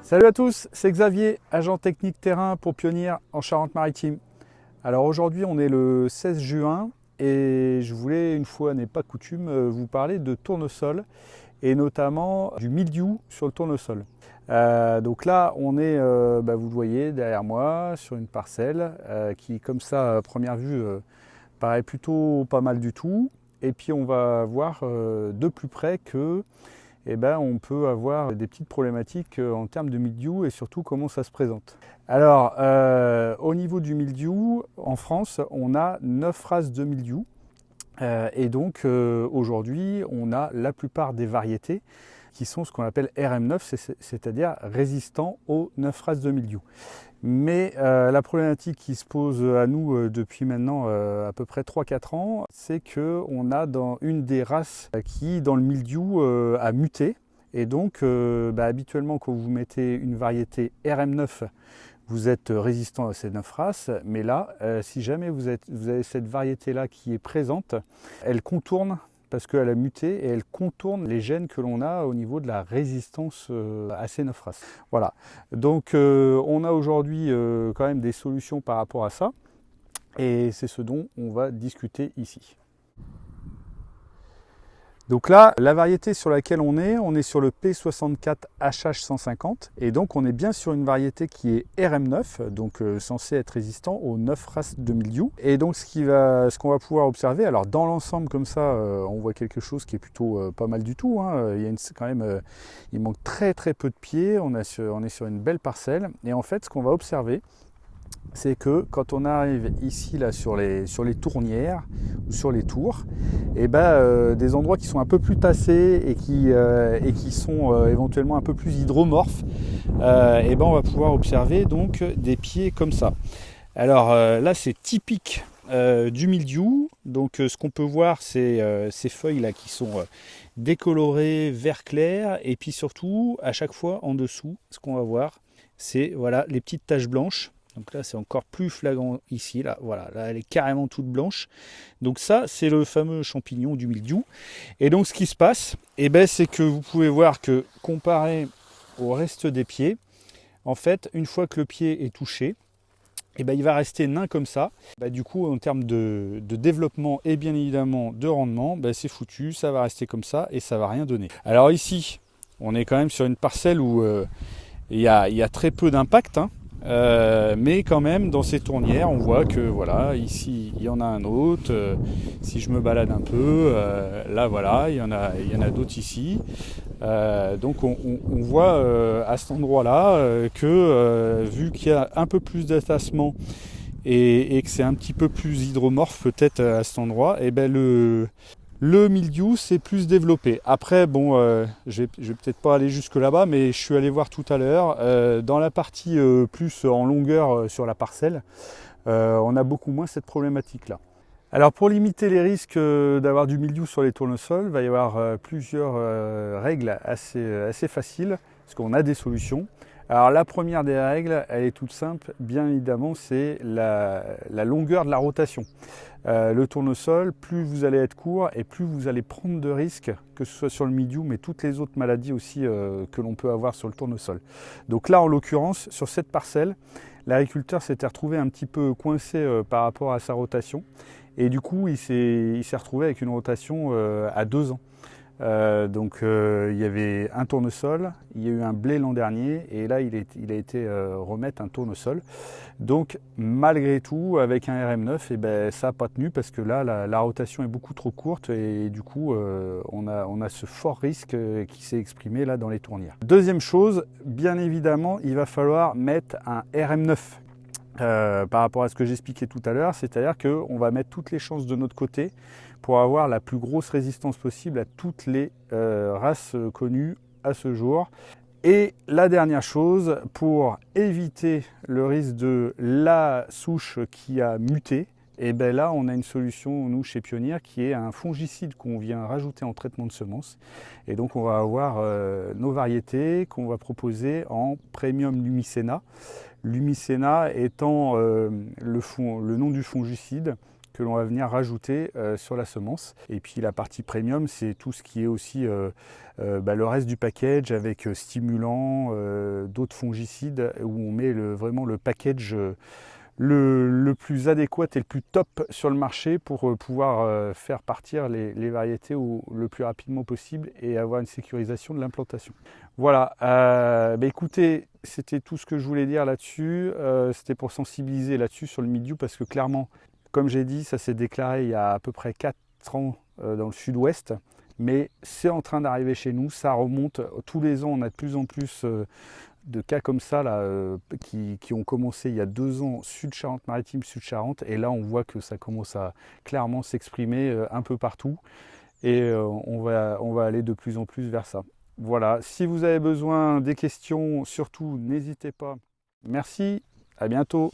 Salut à tous, c'est Xavier, agent technique terrain pour Pionnier en Charente-Maritime. Alors aujourd'hui on est le 16 juin et je voulais, une fois n'est pas coutume, vous parler de tournesol et notamment du mildiou sur le tournesol. Donc là on est, vous le voyez derrière moi, sur une parcelle qui comme ça à première vue paraît plutôt pas mal du tout. Et puis on va voir de plus près que on peut avoir des petites problématiques en termes de mildiou et surtout comment ça se présente. Alors, au niveau du mildiou, en France, on a 9 races de mildiou. Et donc, aujourd'hui, on a la plupart des variétés qui sont ce qu'on appelle RM9, c'est-à-dire résistants aux 9 races de mildiou. Mais la problématique qui se pose à nous depuis maintenant à peu près 3-4 ans, c'est qu'on a dans une des races qui, dans le mildiou, a muté. Et donc, habituellement, quand vous mettez une variété RM9, vous êtes résistant à ces 9 races. Mais là, si jamais vous avez cette variété-là qui est présente, elle contourne parce qu'elle a muté et elle contourne les gènes que l'on a au niveau de la résistance à ces 9 races. Voilà, donc on a aujourd'hui quand même des solutions par rapport à ça et c'est ce dont on va discuter ici. Donc là, la variété sur laquelle on est sur le P64HH150 et donc on est bien sur une variété qui est RM9, donc censée être résistant aux 9 races de mildiou. Et donc ce qu'on va pouvoir observer, alors dans l'ensemble comme ça, on voit quelque chose qui est plutôt pas mal du tout. Il y a quand même, il manque très peu de pieds, on est sur une belle parcelle. Et en fait, ce qu'on va observer, c'est que quand on arrive ici là sur les tournières ou sur les tours, des endroits qui sont un peu plus tassés et qui sont éventuellement un peu plus hydromorphes, on va pouvoir observer donc des pieds comme ça. Alors là c'est typique du mildiou, donc ce qu'on peut voir c'est ces feuilles là qui sont décolorées vert clair et puis surtout à chaque fois en dessous ce qu'on va voir c'est voilà les petites taches blanches. Donc là, c'est encore plus flagrant ici. Là, voilà, là, elle est carrément toute blanche. Donc ça, c'est le fameux champignon du mildiou. Et donc, ce qui se passe, c'est que vous pouvez voir que comparé au reste des pieds, en fait, une fois que le pied est touché, il va rester nain comme ça. Du coup, en termes de développement et bien évidemment de rendement, c'est foutu. Ça va rester comme ça et ça va rien donner. Alors ici, on est quand même sur une parcelle où il y a très peu d'impact. Mais quand même dans ces tournières on voit que voilà ici il y en a un autre, si je me balade un peu là voilà il y en a d'autres ici, donc on voit à cet endroit là que vu qu'il y a un peu plus d'attassement et que c'est un petit peu plus hydromorphe peut-être à cet endroit, le mildiou s'est plus développé. Après, bon, je vais peut-être pas aller jusque là-bas, mais je suis allé voir tout à l'heure. Dans la partie plus en longueur sur la parcelle, on a beaucoup moins cette problématique-là. Alors pour limiter les risques d'avoir du mildiou sur les tournesols, il va y avoir plusieurs règles assez faciles, parce qu'on a des solutions. Alors la première des règles, elle est toute simple, bien évidemment, c'est la longueur de la rotation. Le tournesol, plus vous allez être court et plus vous allez prendre de risques, que ce soit sur le mildiou, mais toutes les autres maladies aussi que l'on peut avoir sur le tournesol. Donc là, en l'occurrence, sur cette parcelle, l'agriculteur s'était retrouvé un petit peu coincé par rapport à sa rotation. Et du coup, il s'est retrouvé avec une rotation à 2 ans. Il y avait un tournesol, il y a eu un blé l'an dernier et là il a été remettre un tournesol. Donc malgré tout avec un RM9 ça n'a pas tenu parce que là la rotation est beaucoup trop courte et du coup on a ce fort risque qui s'est exprimé là dans les tournières. Deuxième chose, bien évidemment il va falloir mettre un RM9. Par rapport à ce que j'expliquais tout à l'heure, c'est-à-dire qu'on va mettre toutes les chances de notre côté pour avoir la plus grosse résistance possible à toutes les races connues à ce jour. Et la dernière chose, pour éviter le risque de la souche qui a muté, là on a une solution nous chez Pionnier qui est un fongicide qu'on vient rajouter en traitement de semences. Et donc on va avoir nos variétés qu'on va proposer en Premium Lumicena. Lumicena étant le nom du fongicide que l'on va venir rajouter sur la semence. Et puis la partie premium, c'est tout ce qui est aussi le reste du package avec stimulants, d'autres fongicides, où on met vraiment le package le plus adéquat et le plus top sur le marché pour pouvoir faire partir les variétés le plus rapidement possible et avoir une sécurisation de l'implantation. Voilà, écoutez, c'était tout ce que je voulais dire là-dessus. C'était pour sensibiliser là-dessus sur le mildiou parce que clairement, comme j'ai dit, ça s'est déclaré il y a à peu près 4 ans dans le sud-ouest. Mais c'est en train d'arriver chez nous, ça remonte. Tous les ans, on a de plus en plus de cas comme ça là, qui ont commencé il y a 2 ans, Sud-Charente-Maritime, Sud-Charente. Et là, on voit que ça commence à clairement s'exprimer un peu partout. Et on va aller de plus en plus vers ça. Voilà, si vous avez besoin des questions, surtout, n'hésitez pas. Merci, à bientôt.